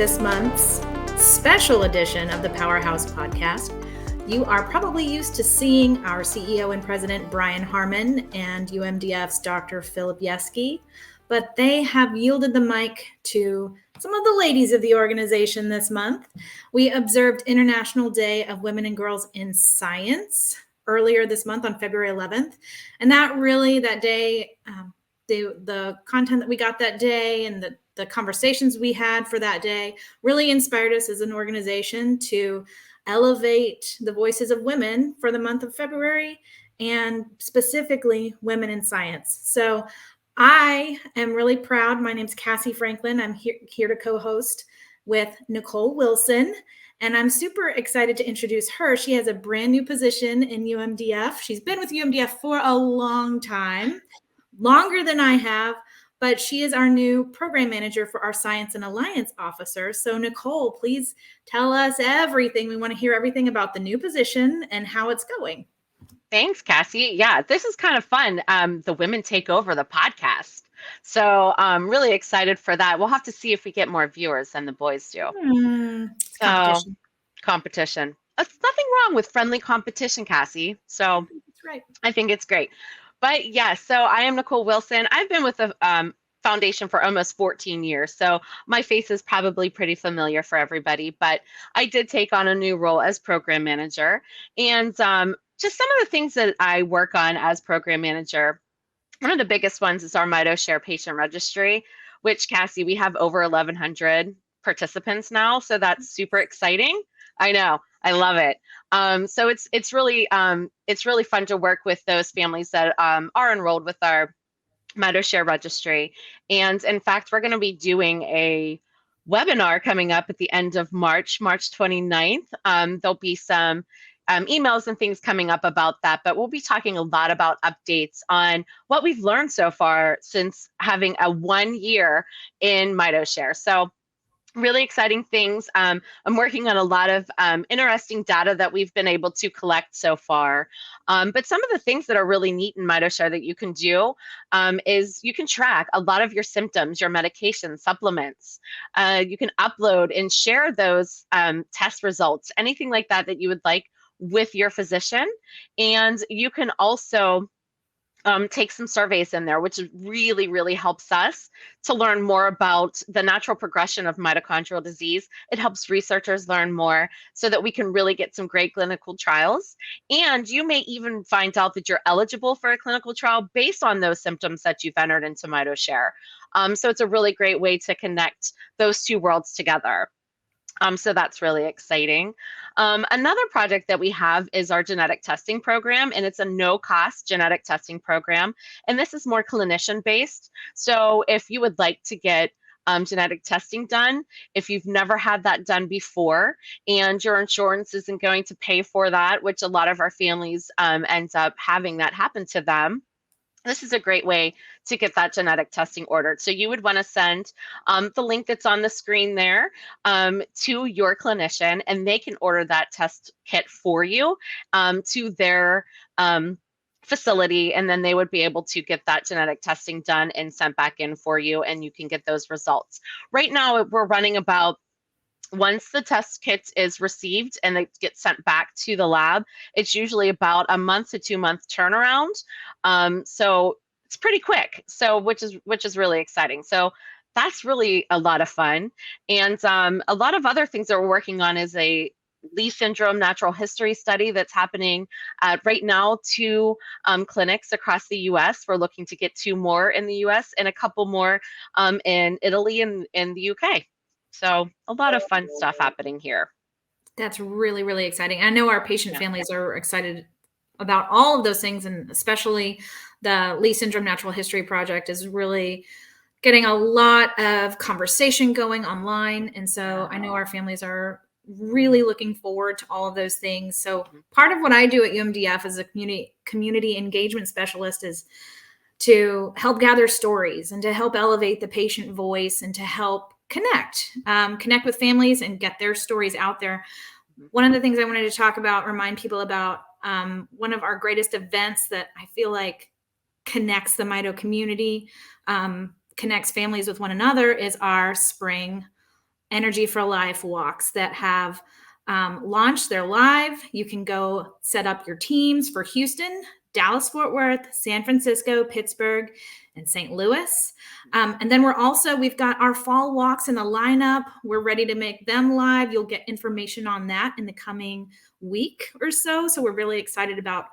this month's special edition of the Powerhouse Podcast. You are probably used to seeing our CEO and President Brian Harmon and UMDF's Dr. Philip Yeski, but they have yielded the mic to some of the ladies of the organization this month. We observed International Day of Women and Girls in Science earlier this month on February 11th. And that day, the content that we got that day and the conversations we had for that day really inspired us as an organization to elevate the voices of women for the month of February, and specifically women in science. So I am really proud. My name's Cassie Franklin. I'm here to co-host with Nicole Wilson, and I'm super excited to introduce her. She has a brand new position in UMDF. She's been with UMDF for a long time, longer than I have, but she is our new program manager for our Science and Alliance officer. So Nicole, please tell us everything. We want to hear everything about the new position and how it's going. Thanks, Cassie. Yeah, this is kind of fun. The women take over the podcast. So I'm really excited for that. We'll have to see if we get more viewers than the boys do. Competition. There's nothing wrong with friendly competition, Cassie. So that's right. I think it's great. But yeah, so I am Nicole Wilson. I've been with the foundation for almost 14 years. So my face is probably pretty familiar for everybody, but I did take on a new role as program manager. And just some of the things that I work on as program manager, one of the biggest ones is our mito share patient registry, which, Cassie, we have over 1,100 participants now. So that's super exciting. I know. I love it. So it's really fun to work with those families that are enrolled with our mito share registry. And in fact, we're going to be doing a webinar coming up at the end of March 29th. There'll be some emails and things coming up about that, but we'll be talking a lot about updates on what we've learned so far since having a 1 year in mito share. So really exciting things. I'm working on a lot of interesting data that we've been able to collect so far. But some of the things that are really neat in MitoShare that you can do is you can track a lot of your symptoms, your medications, supplements. You can upload and share those test results, anything like that that you would like with your physician. And you can also take some surveys in there, which really, really helps us to learn more about the natural progression of mitochondrial disease. It helps researchers learn more so that we can really get some great clinical trials. And you may even find out that you're eligible for a clinical trial based on those symptoms that you've entered into MitoShare. So it's a really great way to connect those two worlds together. So that's really exciting. Another project that we have is our genetic testing program, and it's a no-cost genetic testing program. And this is more clinician-based. So if you would like to get genetic testing done, if you've never had that done before and your insurance isn't going to pay for that, which a lot of our families end up having that happen to them, this is a great way to get that genetic testing ordered. So you would want to send the link that's on the screen there to your clinician, and they can order that test kit for you to their facility, and then they would be able to get that genetic testing done and sent back in for you, and you can get those results. Right now, we're running about, once the test kit is received and it gets sent back to the lab, it's usually about a month to 2 month turnaround. So it's pretty quick. So which is really exciting. So that's really a lot of fun. And a lot of other things that we're working on is a Lee syndrome natural history study that's happening right now, 2 clinics across the U.S. We're looking to get 2 more in the U.S. and a couple more in Italy and in the U.K. So a lot of fun stuff happening here. That's really, really exciting. I know our patient families are excited about all of those things, and especially the Lee Syndrome Natural History Project is really getting a lot of conversation going online. And so I know our families are really looking forward to all of those things. So part of what I do at UMDF as a community engagement specialist is to help gather stories and to help elevate the patient voice and to help connect with families and get their stories out there. One of the things I wanted to talk about, remind people about, one of our greatest events that I feel like connects the mito community, connects families with one another, is our spring Energy for Life walks that have launched. They're live. You can go set up your teams for Houston, Dallas, Fort Worth, San Francisco, Pittsburgh, and St. Louis. And then we've got our fall walks in the lineup. We're ready to make them live. You'll get information on that in the coming week or so. So we're really excited about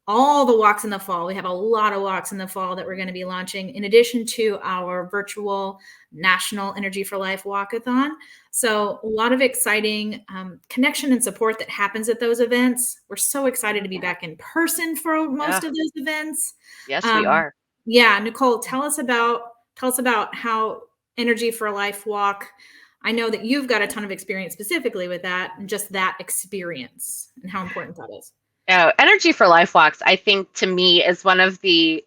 all the walks in the fall. We have a lot of walks in the fall that we're going to be launching in addition to our virtual National Energy for Life Walkathon. So a lot of exciting connection and support that happens at those events. We're so excited to be back in person for most of those events. Yes, we are. Yeah, Nicole, tell us about how Energy for Life Walk. I know that you've got a ton of experience specifically with that and just that experience and how important that is. Energy for Life Walks, I think, to me, is one of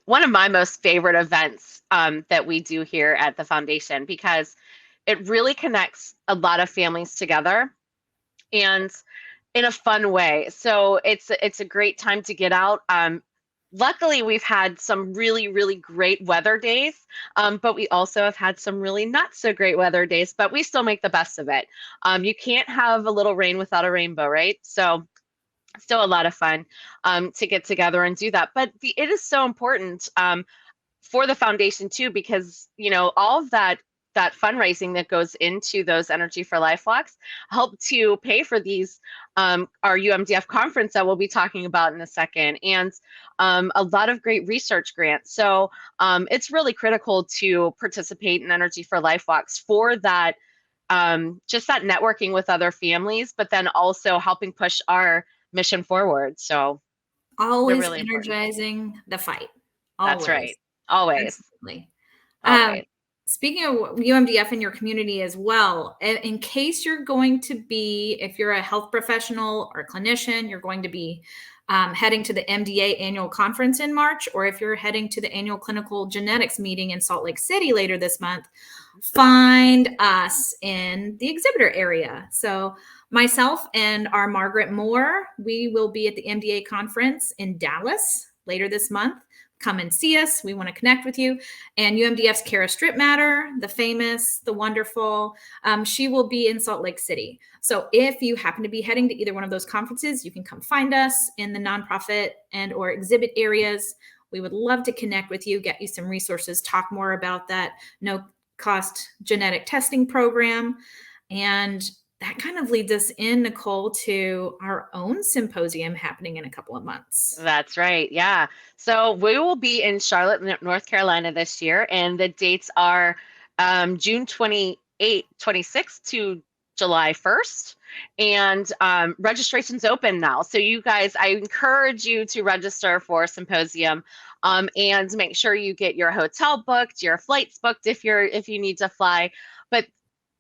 my most favorite events that we do here at the foundation, because it really connects a lot of families together and in a fun way. So it's a great time to get out. Luckily, we've had some really, really great weather days, but we also have had some really not so great weather days, but we still make the best of it. You can't have a little rain without a rainbow, right? So still a lot of fun to get together and do that. But it is so important for the foundation too, because, all of that fundraising that goes into those Energy for Life walks help to pay for these, our UMDF conference that we'll be talking about in a second, and a lot of great research grants. So it's really critical to participate in Energy for Life walks for that, just that networking with other families, but then also helping push our mission forward. So always really energizing important. The fight. Always. That's right. Always. Always. Speaking of UMDF in your community as well, in case you're going to be, if you're a health professional or clinician, you're going to be heading to the MDA annual conference in March, or if you're heading to the annual clinical genetics meeting in Salt Lake City later this month, find us in the exhibitor area. So myself and our Margaret Moore, we will be at the MDA conference in Dallas later this month. Come and see us. We want to connect with you. And UMDF's Kara Stripmatter, the famous, the wonderful, she will be in Salt Lake City. So if you happen to be heading to either one of those conferences, you can come find us in the nonprofit and or exhibit areas. We would love to connect with you, get you some resources, talk more about that no-cost genetic testing program. And that kind of leads us in, Nicole, to our own symposium happening in a couple of months. That's right. Yeah. So we will be in Charlotte, North Carolina this year, and the dates are June 26th to July 1st. And registration's open now. So you guys, I encourage you to register for a symposium, and make sure you get your hotel booked, your flights booked if you need to fly. But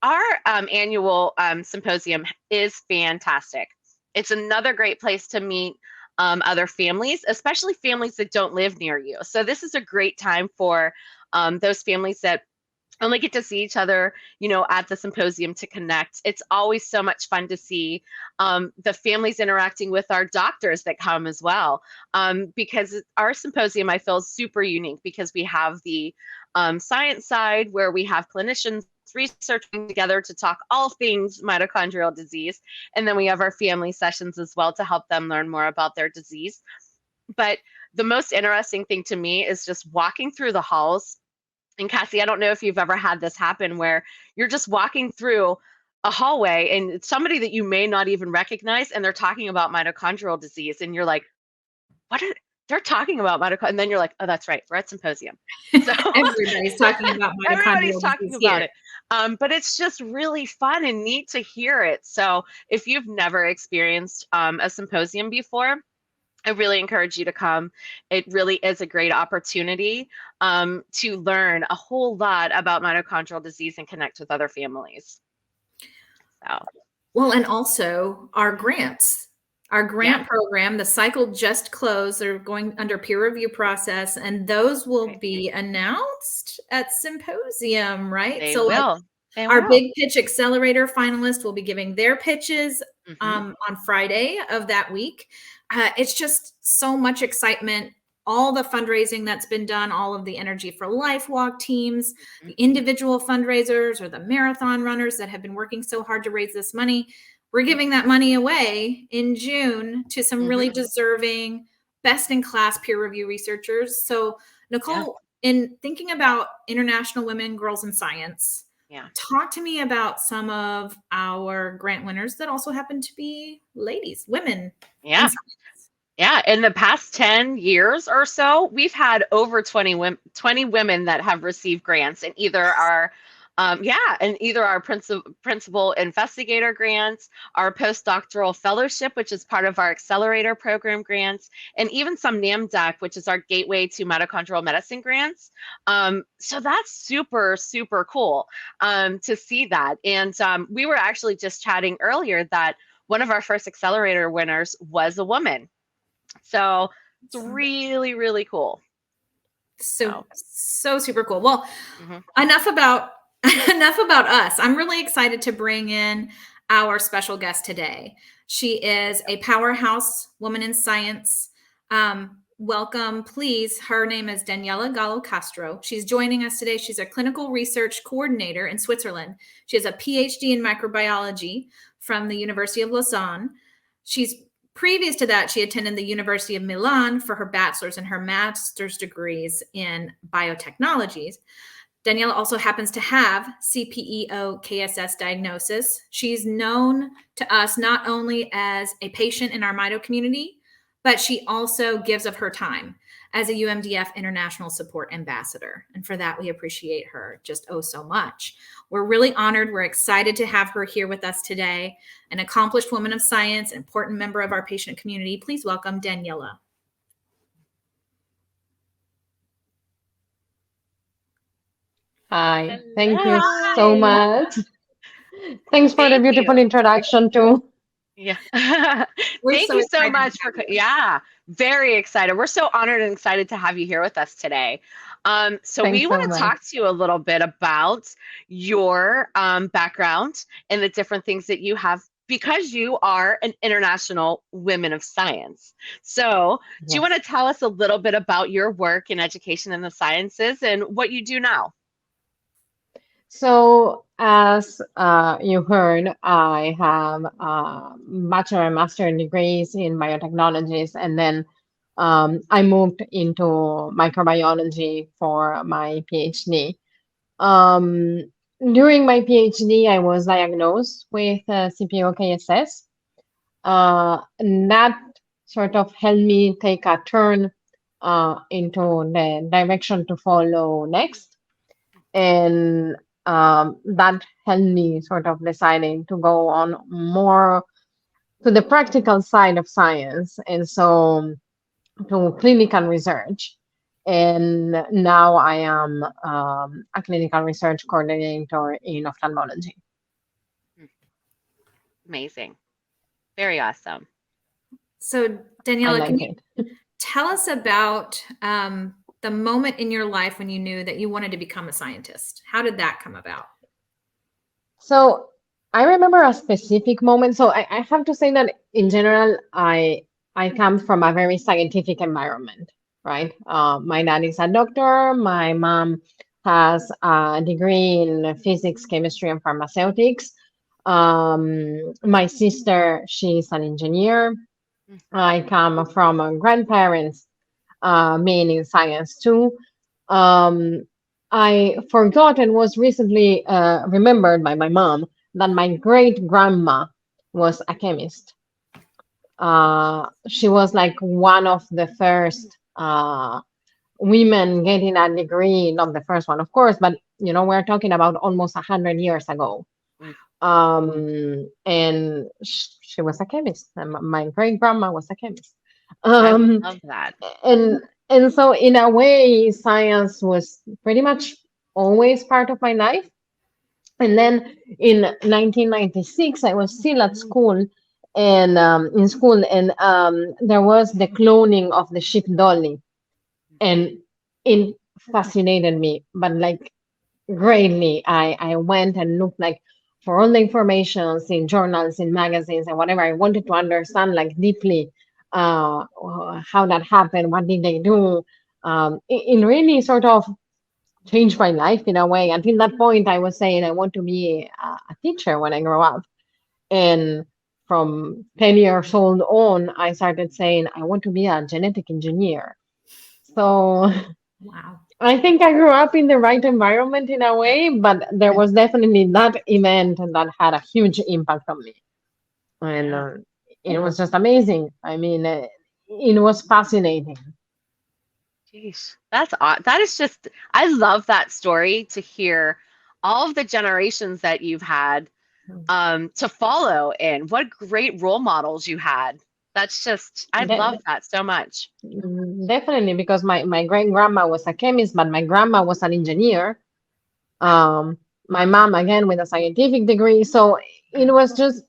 our annual symposium is fantastic. It's another great place to meet other families, especially families that don't live near you. So this is a great time for those families that only get to see each other, at the symposium to connect. It's always so much fun to see the families interacting with our doctors that come as well, because our symposium, I feel, is super unique because we have the science side where we have clinicians researching together to talk all things mitochondrial disease. And then we have our family sessions as well to help them learn more about their disease. But the most interesting thing to me is just walking through the halls. And Cassie, I don't know if you've ever had this happen where you're just walking through a hallway and it's somebody that you may not even recognize, and they're talking about mitochondrial disease. And you're like, they're talking about mitochondria, and then you're like, oh, that's right, we're at symposium. So everybody's talking about mitochondrial everybody's talking about it. But it's just really fun and neat to hear it. So if you've never experienced a symposium before, I really encourage you to come. It really is a great opportunity to learn a whole lot about mitochondrial disease and connect with other families. So. Well, and also our grants. Our grant program, the cycle just closed. They're going under peer review process, and those will be announced at symposium, right? They will. Our Big Pitch Accelerator finalists will be giving their pitches on Friday of that week. It's just so much excitement all the fundraising that's been done, all of the Energy for Life walk teams, Mhm. the individual fundraisers or the marathon runners that have been working so hard to raise this money. We're giving that money away in June to some really deserving, best in class peer review researchers. So, Yeah. Nicole, in thinking about International Women, Girls in Science, Yeah. talk to me about some of our grant winners that also happen to be ladies, women in Yeah. science. Yeah, in the past 10 years or so, we've had over 20 women that have received grants and either our principal investigator grants, our postdoctoral fellowship, which is part of our accelerator program grants, and even some NAMDAC, which is our gateway to mitochondrial medicine grants. So that's super, super cool to see that. And we were actually just chatting earlier that one of our first accelerator winners was a woman. So it's really, really cool. So super cool. Well, Mhm. enough about us. I'm really excited to bring in our special guest today. She is a powerhouse woman in science. Welcome, please. Her name is Daniela Gallo Castro. She's joining us today. She's a clinical research coordinator in Switzerland. She has a PhD in microbiology from the University of Lausanne. Previous to that, she attended the University of Milan for her bachelor's and her master's degrees in biotechnologies. Daniela also happens to have CPEO KSS diagnosis. She's known to us not only as a patient in our mito community, but she also gives of her time as a UMDF International Support Ambassador. And for that, we appreciate her just so much. We're really honored. We're excited to have her here with us today. An accomplished woman of science, an important member of our patient community. Please welcome Daniela. Hi, thank you so Hi. much. Thanks for the Thank beautiful you. introduction too. Yeah. We're Thank so you so excited to much have you. yeah, very excited. We're so honored and excited to have you here with us today. So we Thanks want so to much. talk to you a little bit about your background and the different things that you have because you are an international women of science. So do you want Yes. to tell us a little bit about your work in education and the sciences and what you do now? So, as you heard, I have bachelor and master degrees in biotechnologies, and then I moved into microbiology for my PhD. Um, During my PhD, I was diagnosed with CPEO KSS. And that sort of helped me take a turn into the direction to follow next. And that helped me sort of deciding to go on more to the practical side of science. And so to clinical research. And now I am a clinical research coordinator in ophthalmology. Amazing. Very awesome. So, I Daniela, like can you it. tell us about the moment in your life when you knew that you wanted to become a scientist? How did that come about? So I remember a specific moment. So I have to say that in general, I come from a very scientific environment, right? My dad is a doctor. My mom has a degree in physics, chemistry, and pharmaceutics. My sister, she's an engineer. I come from grandparents, being in science too. Um, I forgot and was recently remembered by my mom that my great grandma was a chemist. She was like one of the first women getting a degree, not the first one, of course, but we're talking about almost 100 years ago. Mm. And she was a chemist. And my great grandma was a chemist. I Um, love that. and and so in a way, science was pretty much always part of my life. And then in 1996, I was still at school and in school, and there was the cloning of the ship Dolly, and it fascinated me, but like greatly. I went and looked like for all the informations in journals, in magazines, and whatever. I wanted to understand like deeply how that happened, what did they do, it really sort of changed my life in a way. Until that point, I was saying I want to be a teacher when I grow up. And from 10 years old on, I started saying I want to be a genetic engineer. So Wow. I think I grew up in the right environment in a way, but there was definitely that event that had a huge impact on me. And it was just amazing. I mean, it was fascinating. Jeez, that's odd. That is just, I love that story to hear all of the generations that you've had to follow in. What great role models you had. That's just, I love De- that so much. Definitely, because my great grandma was a chemist, but my grandma was an engineer. Um, my mom, again, with a scientific degree. So it was just,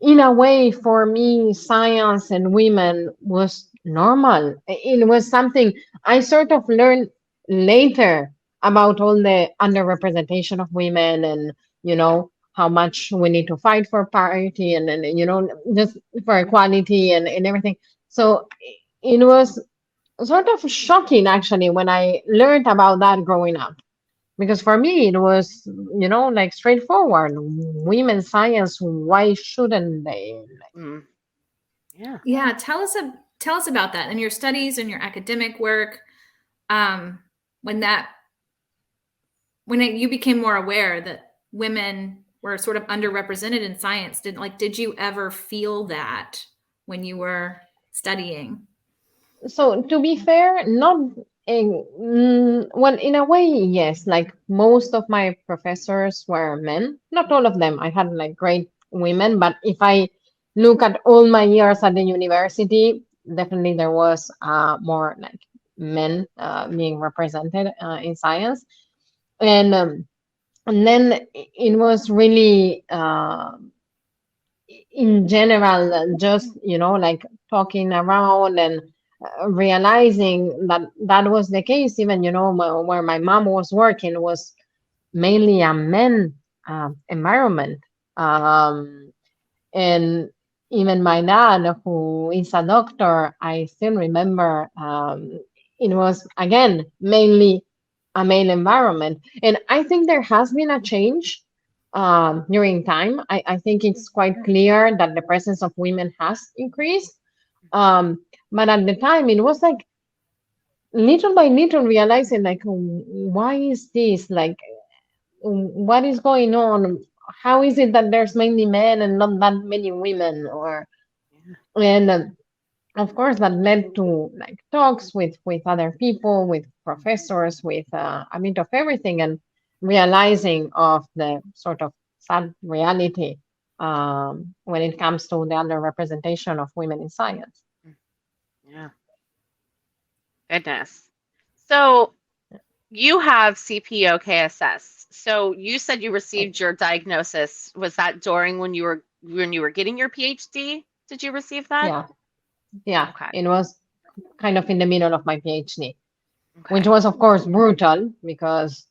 in a way, for me, science and women was normal. It was something I sort of learned later about all the underrepresentation of women and, how much we need to fight for parity and just for equality and everything. So it was sort of shocking, actually, when I learned about that growing up. Because for me, it was, like straightforward. Women science, why shouldn't they? Mm, yeah. Yeah, tell us about that and your studies and your academic work. Um, when that you became more aware that women were sort of underrepresented in science, did you ever feel that when you were studying? So to be fair, not well, in a way, yes. Like most of my professors were men. Not all of them. I had like great women, but if I look at all my years at the university, definitely there was more like men being represented in science, and then it was really in general, just like talking around and realizing that that was the case. Even where my mom was working was mainly a men environment, and even my dad, who is a doctor, I still remember it was again mainly a male environment. And I think there has been a change during time. I think it's quite clear that the presence of women has increased. But at the time, it was like little by little realizing, like, why is this? Like, what is going on? How is it that there's mainly men and not that many women? And of course, that led to like talks with other people, with professors, with a bit of everything, and realizing of the sort of sad reality when it comes to the underrepresentation of women in science. Yeah. Goodness. So you have CPEO KSS. So you said you received your diagnosis. Was that during when you were getting your PhD? Did you receive that? Yeah, yeah, Okay. it was kind of in the middle of my PhD, which Okay. was, of course, brutal because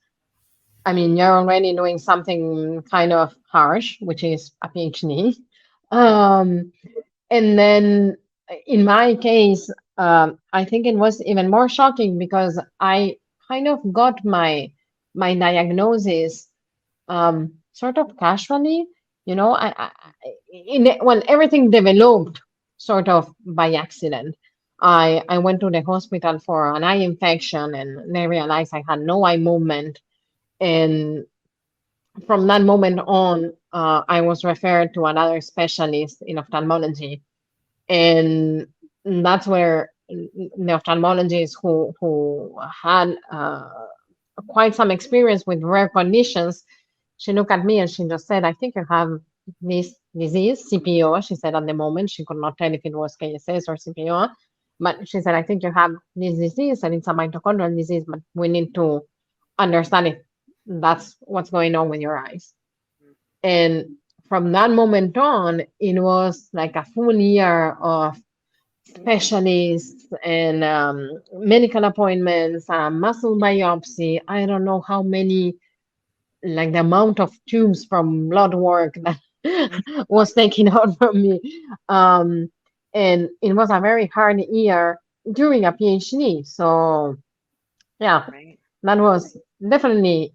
I mean, you're already doing something kind of harsh, which is a PhD. Um, and then in my case, I think it was even more shocking because I kind of got my diagnosis sort of casually. When everything developed sort of by accident. I went to the hospital for an eye infection, and they realized I had no eye movement. And from that moment on, I was referred to another specialist in ophthalmology, and that's where the ophthalmologist who had quite some experience with rare conditions, she looked at me and she just said, "I think you have this disease, CPEO." She said at the moment she could not tell if it was KSS or CPEO, but she said, "I think you have this disease and it's a mitochondrial disease, but we need to understand if that's what's going on with your eyes." And from that moment on, it was like a full year of specialists and medical appointments, muscle biopsy. I don't know how many, like the amount of tubes from blood work that Mhm. was taken out from me. Um, and it was a very hard year during a PhD. So yeah, Right. that was definitely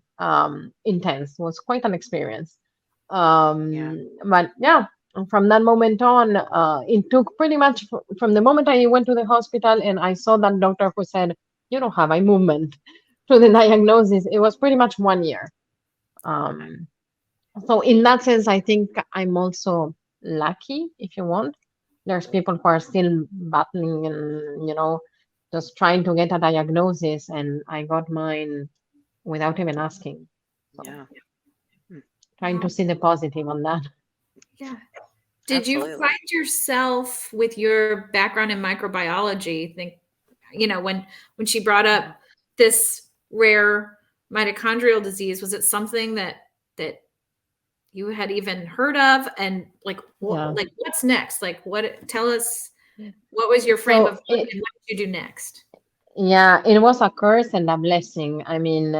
intense. It was quite an experience. Yeah. But yeah, from that moment on, it took pretty much from the moment I went to the hospital and I saw that doctor who said, "You don't have eye movement," to the diagnosis. It was pretty much 1 year. Okay. Um, so in that sense, I think I'm also lucky, if you want. There's people who are still battling and, just trying to get a diagnosis, and I got mine without even asking. So Yeah. Hmm. trying to see the positive on that. Yeah. Did you Absolutely. find yourself with your background in microbiology think, when she brought up this rare mitochondrial disease, was it something that you had even heard of? And Yeah. what's next? Tell us, what was your frame of So mind and what did you do next? yeah, it was a curse and a blessing. I mean,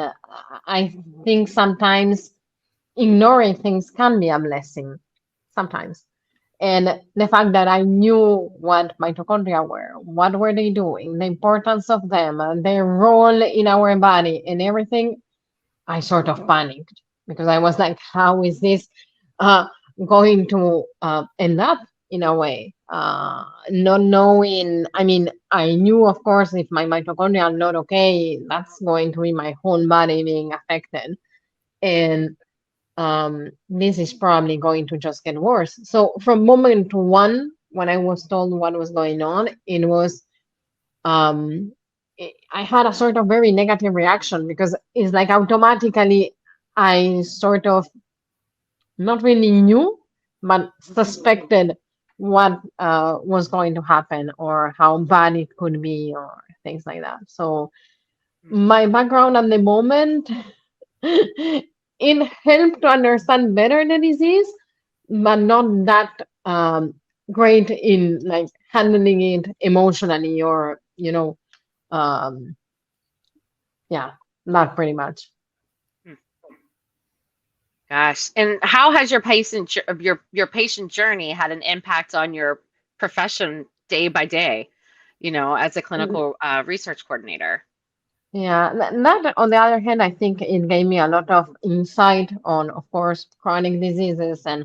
I think sometimes ignoring things can be a blessing, sometimes. And the fact that I knew what mitochondria were, what were they doing, the importance of them, and their role in our body and everything, I sort of panicked because I was like, how is this uh, going to end up in a way? Not knowing, I mean, I knew, of course, if my mitochondria are not okay, that's going to be my whole body being affected. And this is probably going to just get worse. So from moment one, when I was told what was going on, it was um, I had a sort of very negative reaction because it's like automatically I sort of not really knew, but suspected what was going to happen or how bad it could be or things like that. So my background at the moment, it helped to understand better the disease, but not that great in like handling it emotionally or um, yeah, not pretty much. Hmm. Gosh. And how has your patient journey had an impact on your profession day by day, as a Mm, clinical research coordinator? yeah, that on the other hand, I think it gave me a lot of insight on, of course, chronic diseases and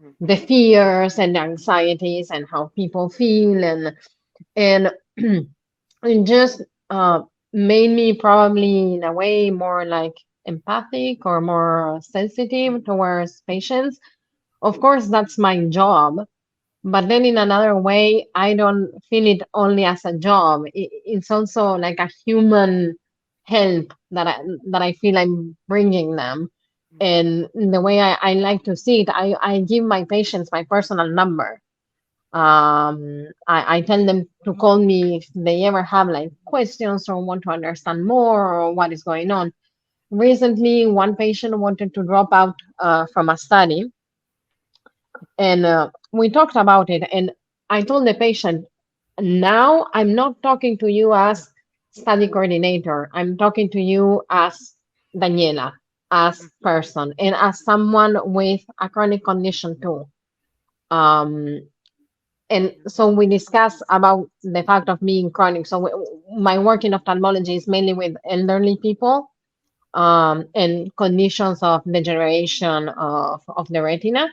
Mhm. the fears and anxieties and how people feel and it just made me probably in a way more like empathic or more sensitive towards patients. Of course, that's my job, but then in another way, I don't feel it only as a job. It's also like a human help that I feel I'm bringing them. And the way I like to see it, I give my patients my personal number. I tell them to call me if they ever have like questions or want to understand more or what is going on. Recently, one patient wanted to drop out from a study, and we talked about it. And I told the patient, now I'm not talking to you as study coordinator. I'm talking to you as Daniela, as person, and as someone with a chronic condition too. Um, and so we discussed about the fact of being chronic. So my work in ophthalmology is mainly with elderly people and conditions of degeneration of the retina.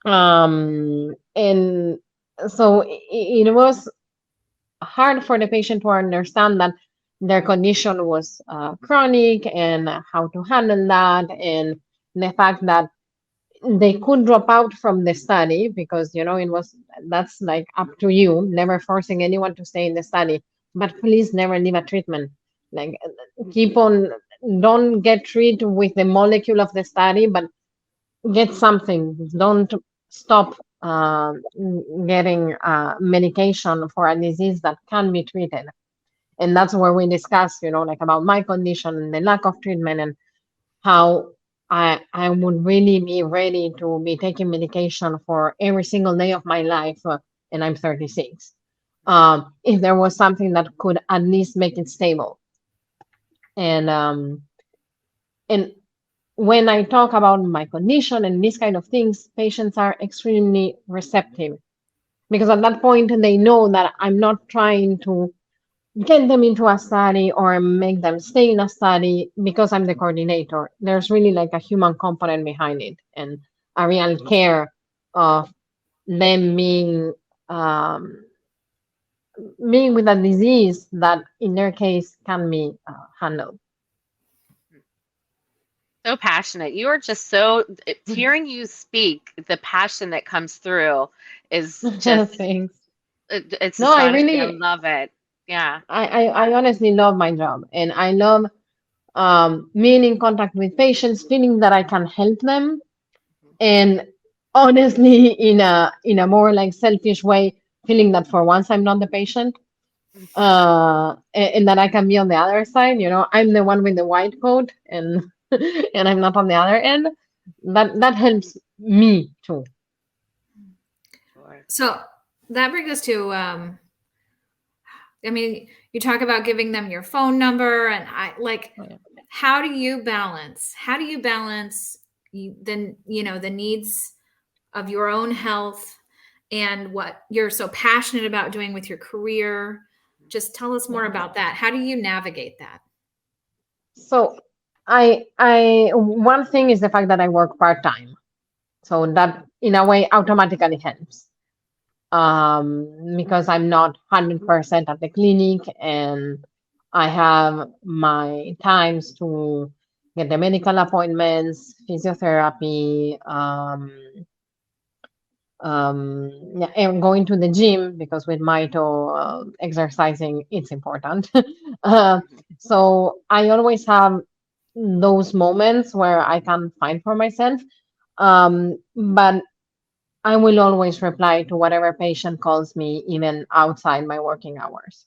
And so it was hard for the patient to understand that their condition was chronic and how to handle that, and the fact that they could drop out from the study because it was that's like up to you, never forcing anyone to stay in the study, but please never leave a treatment. Like keep on, don't get treated with the molecule of the study, but get something. Don't stop getting medication for a disease that can be treated. And that's where we discuss, like about my condition and the lack of treatment and how I would really be ready to be taking medication for every single day of my life, and I'm 36. If there was something that could at least make it stable, and when I talk about my condition and these kind of things, patients are extremely receptive. because at that point they know that I'm not trying to get them into a study or make them stay in a study because I'm the coordinator. There's really like a human component behind it and a real care of them um, being with a disease that in their case can be handled. So passionate. You are just so, hearing you speak, the passion that comes through is just, Thanks. it's No, I astonishing. I really, love it. Yeah. I honestly love my job, and I love being in contact with patients, feeling that I can help them, and honestly, in a more like selfish way, feeling that for once I'm not the patient, and that I can be on the other side. I'm the one with the white coat, and and I'm not on the other end. That helps me too. Sure. So that brings us to, I mean, you talk about giving them your phone number, and I like, Oh, yeah. how do you balance? How do you balance the needs of your own health and what you're so passionate about doing with your career? Just tell us more Yeah. about that. How do you navigate that? So I one thing is the fact that I work part-time. So that in a way automatically helps. Because I'm not 100% at the clinic and I have my times to get the medical appointments, physiotherapy, yeah, and going to the gym because with mito exercising, it's important. uh, Mhm. so I always have those moments where I can find for myself. But I will always reply to whatever patient calls me, even outside my working hours,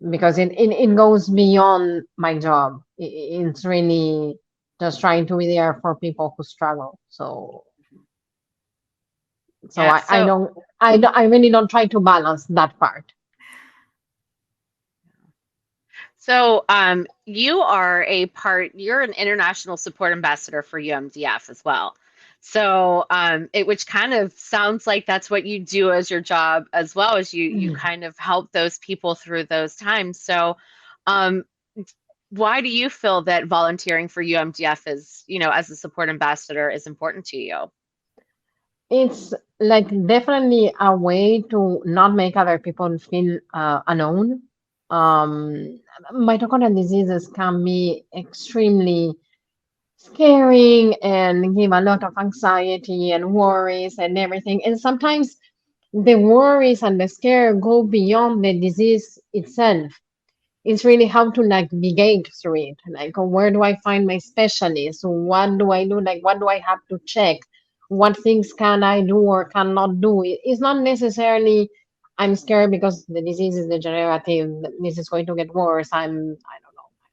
because it goes beyond my job. It's really just trying to be there for people who struggle. So Yeah. I don't, I really don't try to balance that part. You're an international support ambassador for UMDF as well. So, which kind of sounds like that's what you do as your job as well, as you kind of help those people through those times. So, um, why do you feel that volunteering for UMDF is, as a support ambassador is important to you? It's like definitely a way to not make other people feel alone. Um, Mitochondrial diseases can be extremely scaring and give a lot of anxiety and worries and everything. And sometimes the worries and the scare go beyond the disease itself. It's really how to like navigate through it. Like, where do I find my specialist? What do I do? Like, what do I have to check? What things can I do or cannot do? It's not necessarily I'm scared because the disease is degenerative. This is going to get worse. I don't know.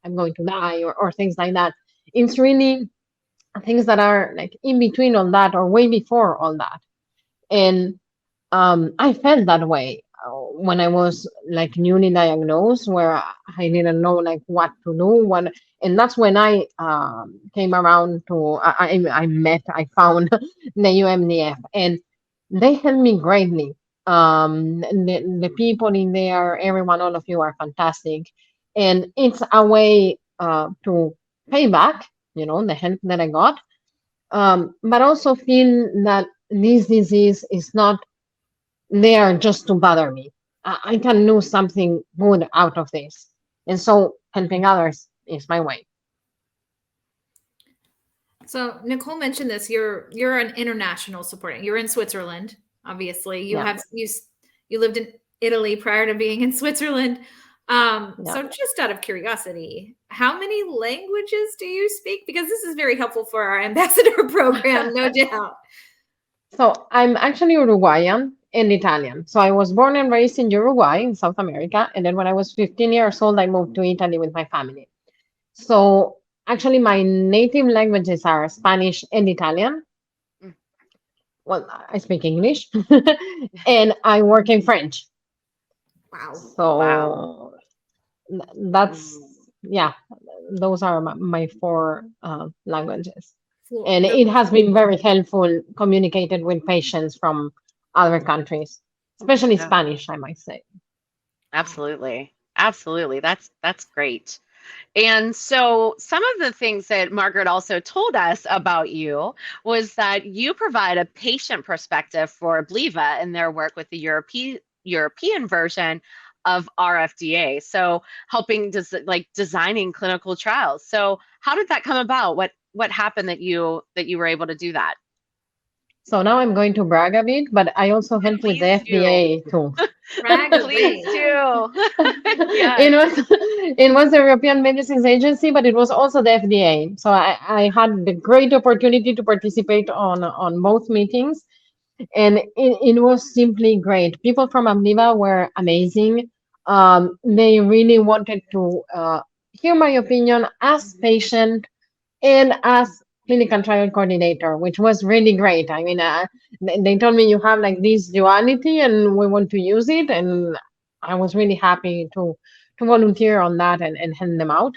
I'm going to die or things like that. It's really things that are like in between all that or way before all that. And I felt that way when I was like newly diagnosed, where I didn't know like what to do. And that's when I came around to I found the UMDF, and they helped me greatly. The people in there, everyone, all of you are fantastic, and it's a way to pay back, the help that I got, but also feel that this disease is not there just to bother me. I can do something good out of this. And so helping others is my way. So Nicole mentioned this. You're an international supporting. You're in Switzerland, obviously. Yeah. You lived in Italy prior to being in Switzerland. Yeah. So just out of curiosity, how many languages do you speak? Because this is very helpful for our ambassador program, no doubt. So I'm actually Uruguayan and Italian. So I was born and raised in Uruguay in South America. And then when I was 15 years old, I moved to Italy with my family. So actually, my native languages are Spanish and Italian. Mm. Well, I speak English and I work in French. Wow. Wow. So that's, yeah, those are my four languages. And it has been very helpful communicated with patients from other countries. especially Yeah, Spanish, I might say. absolutely. Absolutely. That's great. And so, some of the things that Margaret also told us about you was that you provide a patient perspective for Bliva in their work with the European version of RFDA. So, helping like designing clinical trials. So, how did that come about? What happened that you were able to do that? So now I'm going to brag a bit, but I also help with the Please do. FDA too. Brag Please away. do. It Yes. was it was the European Medicines Agency, but it was also the FDA. So I had the great opportunity to participate on both meetings, and it was simply great. People from Amniva were amazing. They really wanted to hear my opinion as patient and as clinical trial coordinator, which was really great. I mean, they told me you have like this duality, and we want to use it, and I was really happy to volunteer on that and help them out.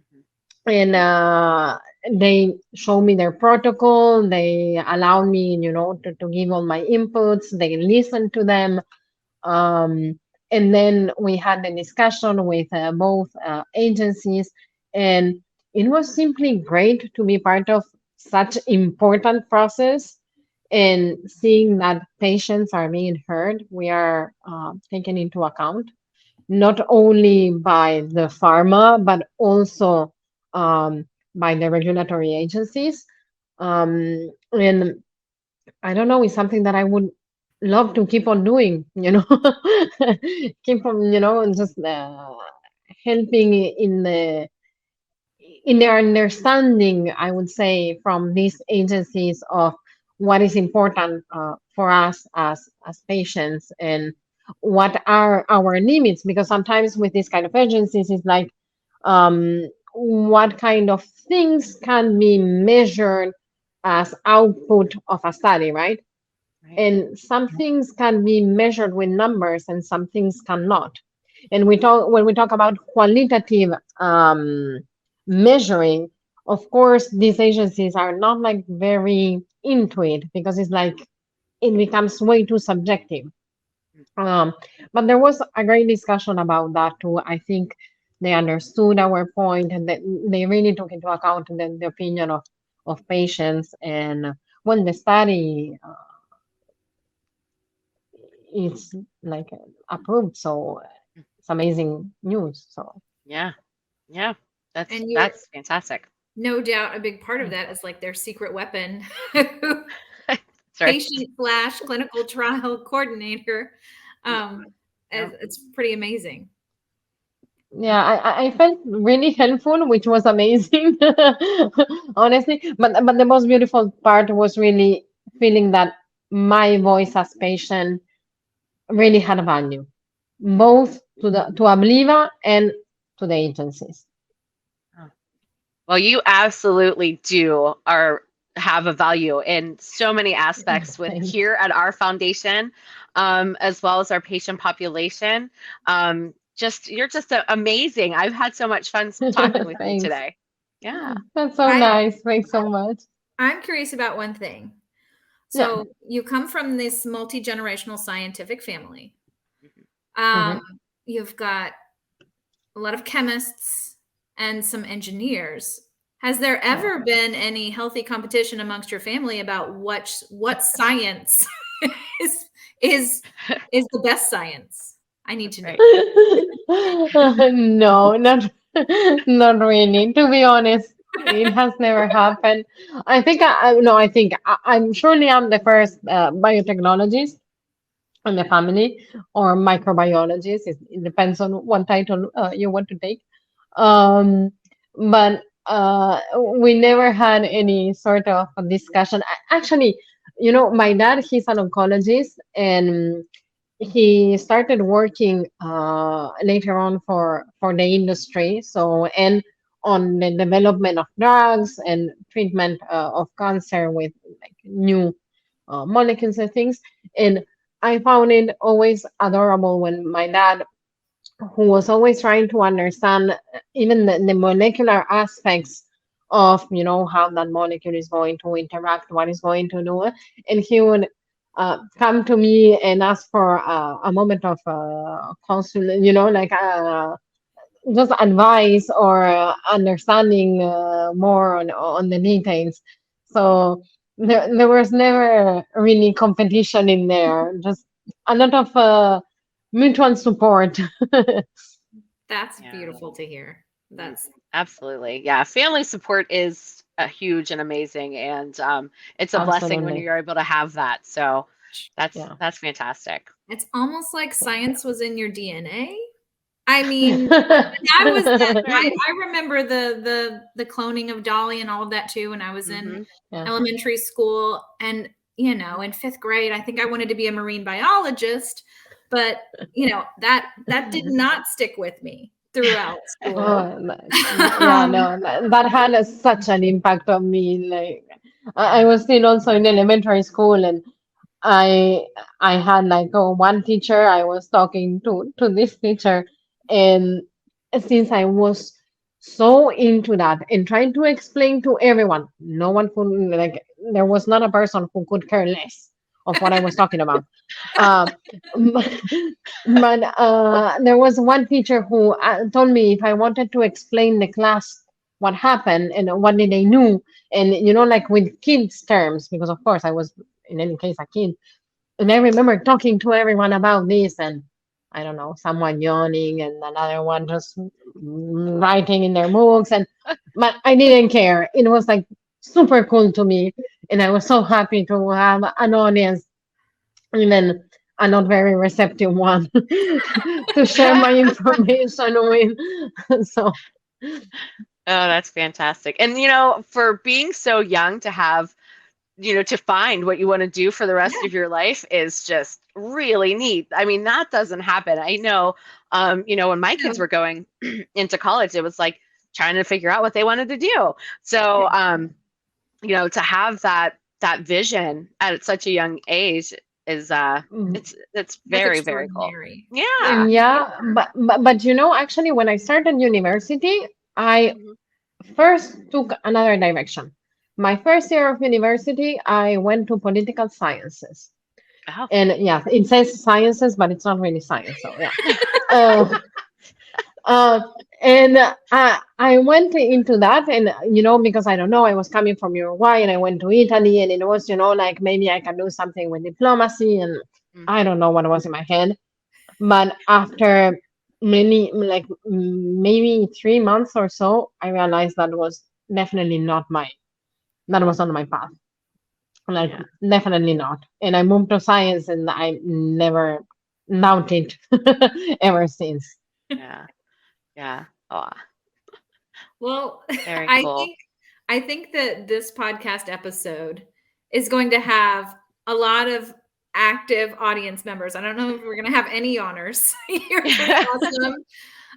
Mhm. And they showed me their protocol. They allowed me, to give all my inputs. They listened to them. Um, and then we had a discussion with both agencies, and it was simply great to be part of such important process and seeing that patients are being heard. We are taken into account not only by the pharma but also by the regulatory agencies. And I don't know, it's something that I would love to keep on doing, keep on, and just helping in their understanding, I would say, from these agencies of what is important for us as patients and what are our limits. Because sometimes with this kind of agencies, it's like, what kind of things can be measured as output of a study, right? Right. And some things can be measured with numbers and some things cannot. And when we talk about qualitative measuring, of course these agencies are not like very into it because it's like it becomes way too subjective. um, but there was a great discussion about that too. I think they understood our point and that they really took into account the opinion of patients. And when the study it's like approved. So it's amazing news. So Yeah. Yeah. That's And you're that's fantastic. no doubt a big part of that is like their secret weapon, That's right. patient slash clinical trial coordinator. Um, Yep. it's pretty amazing. yeah, I felt really helpful, which was amazing, honestly. But the most beautiful part was really feeling that my voice as patient really had a value, both to Abliva and to the agencies. Oh. Well, you absolutely do are have a value in so many aspects with Thanks. here at our foundation, as well as our patient population. Just you're just amazing. I've had so much fun talking with you Thanks. today. Yeah. That's so I nice. Thanks so much. I'm curious about one thing. Yeah. So you come from this multi-generational scientific family. Mhm. Um, Mhm. you've got a lot of chemists and some engineers. Has there Yeah. ever been any healthy competition amongst your family about what science is is is the best science? I need to know. Right. No, not really. To be honest, it has never happened. I think no. I think I'm surely I'm the first biotechnologist in the family or microbiologist. It depends on what title you want to take. Um, but we never had any sort of a discussion. Actually, my dad, he's an oncologist, and he started working later on for the industry. So, and on the development of drugs and treatment of cancer with like new molecules and things. And I found it always adorable when my dad, who was always trying to understand even the molecular aspects of how that molecule is going to interact, what is going to do, and he would come to me and ask for a moment of counsel, like just advice or understanding more on the details. So there was never really competition in there, just a lot of mutual support. That's Yeah. beautiful to hear. Mm, That's absolutely. Yeah. Family support is huge and amazing. And it's a blessing when Absolutely. you're able to have that. So Yeah. that's fantastic. it's almost like Yeah. science was in your DNA. I mean, I was Right. I remember the cloning of Dolly and all of that too when I was in Mm-hmm. Yeah. elementary school. And in fifth grade, I think I wanted to be a marine biologist, but that did not stick with me throughout school. Oh, yeah, um, no, that had such an impact on me. Like, I was still also in elementary school, and I I had like one teacher. I was talking to this teacher, and since I was so into that and trying to explain to everyone, no one could, like, there was not a person who could care less of what I was talking about. Uh, but there was one teacher who told me if I wanted to explain the class what happened and what did they knew, and like with kids terms, because of course I was in any case a kid, and I remember talking to everyone about this, and I don't know, someone yawning and another one just writing in their books, and but I didn't care. It was like super cool to me, and I was so happy to have an audience, even a not very receptive one, to share my information with. So Oh, that's fantastic. And for being so young to have, to find what you want to do for the rest of your life is just really neat. I mean, that doesn't happen. I know, when my kids yeah. were going into college, it was like trying to figure out what they wanted to do. So, to have that vision at such a young age is mm, it's That's very, very cool. extraordinary. Yeah. yeah, but actually, when I started university, I Mhm. first took another direction. My first year of university, I went to political sciences. Oh. And yeah, it says sciences, but it's not really science. So yeah. Uh, uh, and I went into that, and because I don't know, I was coming from Uruguay, and I went to Italy, and it was, like maybe I can do something with diplomacy, and I Hmm. don't know what was in my head. But after like maybe 3 months or so, I realized that was definitely that was not my path. Like, Yeah. definitely not. And I moved to science, and I never doubted ever since. Yeah. Yeah. Oh, Well, very I cool. think I think that this podcast episode is going to have a lot of active audience members. I don't know if we're going to have any honors. You're pretty awesome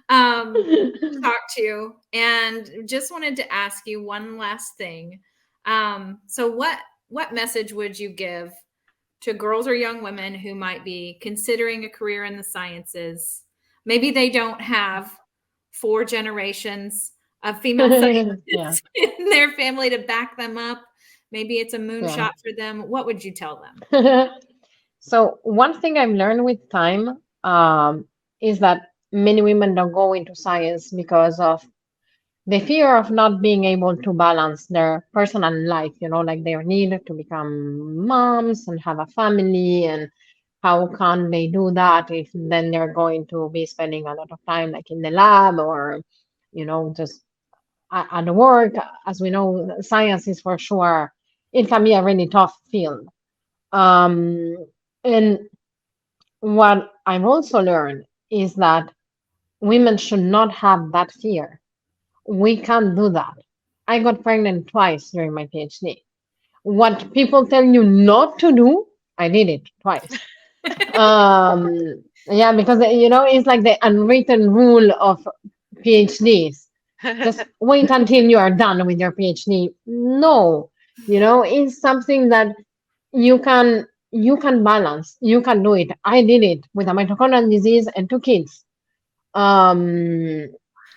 to talk to, and just wanted to ask you one last thing. So what message would you give to girls or young women who might be considering a career in the sciences? Maybe they don't have 4 generations of female Yeah, scientists in their family to back them up. Maybe it's a yeah. moonshot for them. What would you tell them? So one thing I've learned with time, is that many women don't go into science because of the fear of not being able to balance their personal life, like their need to become moms and have a family, and how can they do that if then they're going to be spending a lot of time like in the lab, or just at work. As we know, science is for sure, it can be a really tough field. um, and what I've also learned is that women should not have that fear. We can't do that. I got pregnant twice during my PhD. What people tell you not to do, I did it twice. Yeah, because it's like the unwritten rule of PhDs. Just wait until you are done with your PhD. No, it's something that you can balance. You can do it. I did it with a mitochondrial disease and 2 kids. Um,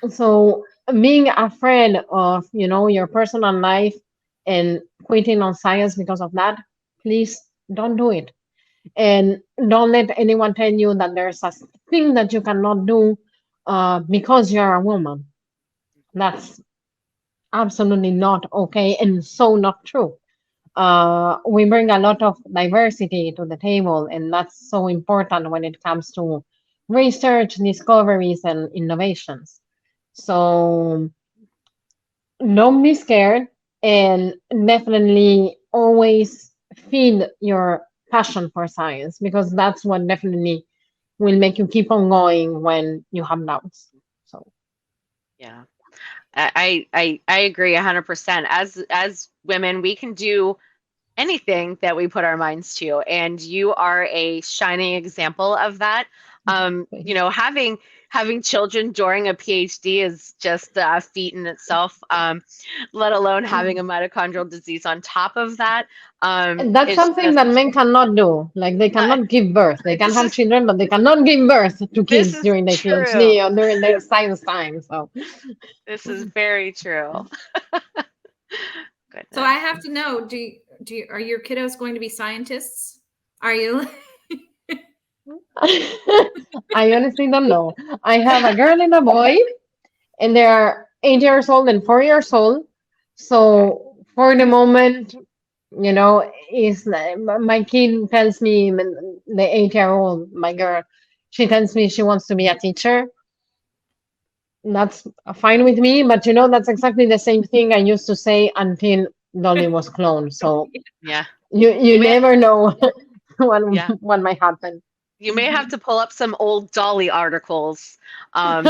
so being afraid of, your personal life and quitting on science because of that, please don't do it. And don't let anyone tell you that there's a thing that you cannot do because you're a woman. That's absolutely not okay and so not true. We bring a lot of diversity to the table, and that's so important when it comes to research, discoveries, and innovations. So don't be scared, and definitely always feed your passion for science, because that's what definitely will make you keep on going when you have doubts. So Yeah. I agree 100%. As women, we can do anything that we put our minds to, and you are a shining example of that. Having children during a PhD is just a feat in itself, let alone having a mitochondrial disease on top of that. And that's It's something just that men cannot do. Like they cannot give birth. They can this have is children, but they cannot give birth to this kids is during their true. PhD or during their science time. So This is very true. So I have to know, are your kiddos going to be scientists? Are you? I honestly don't know. I have a girl and a boy, and they are 8 years old and 4 years old. So for the moment, is my kid tells me, the 8-year-old, my girl, she tells me she wants to be a teacher. That's fine with me, but that's exactly the same thing I used to say until Dolly was cloned. So Yeah. you never know Yeah. what might happen. You may have to pull up some old Dolly articles, and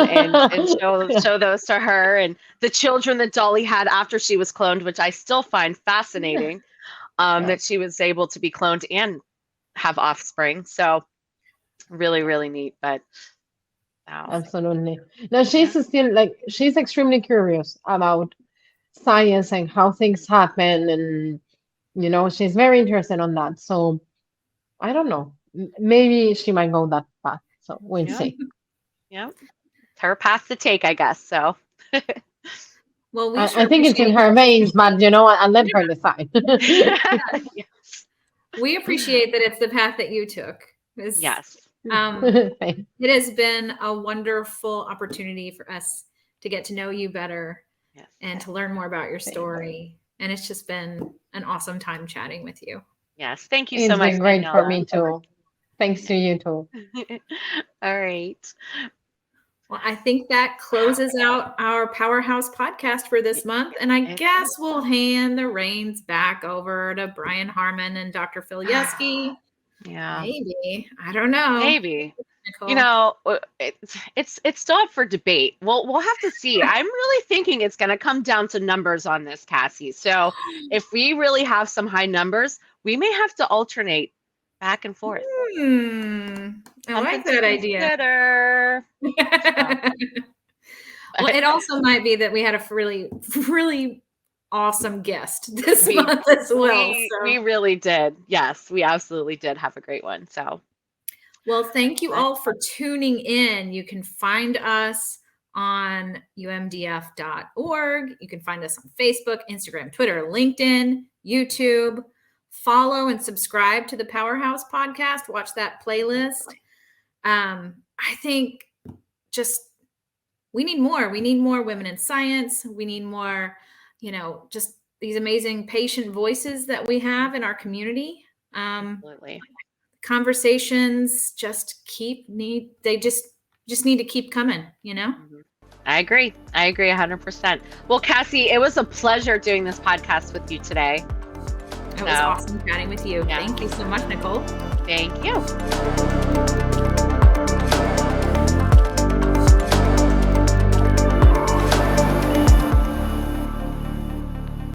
show those to her, and the children that Dolly had after she was cloned, which I still find fascinating, that she was able to be cloned and have offspring. So really, really neat. But wow. Absolutely. Now she's extremely curious about science and how things happen, and she's very interested on that. So I don't know. Maybe she might go that path. So we'll Yeah. see. Yeah. It's her path to take, I guess. So Well, I think it's in her veins, but I'll let her decide. We appreciate that it's the path that you took. Yes. It has been a wonderful opportunity for us to get to know you better and to learn more about your story. And it's just been an awesome time chatting with you. Yes. Thank you so much. It's been great Daniela. for me too. Thanks to you too. All right. Well, I think that closes out our Powerhouse podcast for this month. And I guess we'll hand the reins back over to Brian Harmon and Dr. Phil Yeski. Yeah. Maybe. I don't know. Maybe. It's still up for debate. We'll have to see. I'm really thinking it's going to come down to numbers on this, Cassie. So if we really have some high numbers, we may have to alternate back and forth. I like that idea. Well, it also might be that we had a really, really awesome guest this month as well. We really did. Yes, we absolutely did have a great one. So, well, thank you all for tuning in. You can find us on umdf.org. You can find us on Facebook, Instagram, Twitter, LinkedIn, YouTube. Follow and subscribe to the Powerhouse Podcast. Watch that playlist. I think we need more. We need more women in science. We need more, just these amazing patient voices that we have in our community. Absolutely. Conversations just need to keep coming, I agree 100%. Well, Cassie, it was a pleasure doing this podcast with you today. It was awesome chatting with you. Yeah. Thank you so much, Nicole. Thank you.